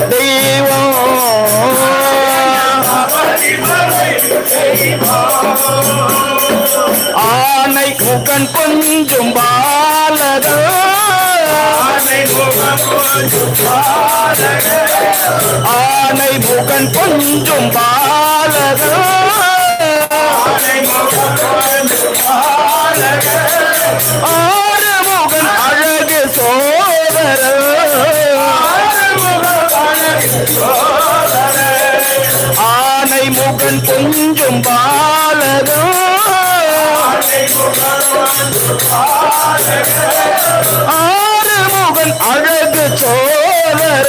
தெய்வம் ஆனை முகன் கொஞ்சம் பாலகன் ஆனை முகன் கொஞ்சம் பாலகன் ஆறுமுகன் அழகு சோதர ஆனை முகன் கொஞ்சம் பாலகன் ஆறுமுகன் அழகு சோதர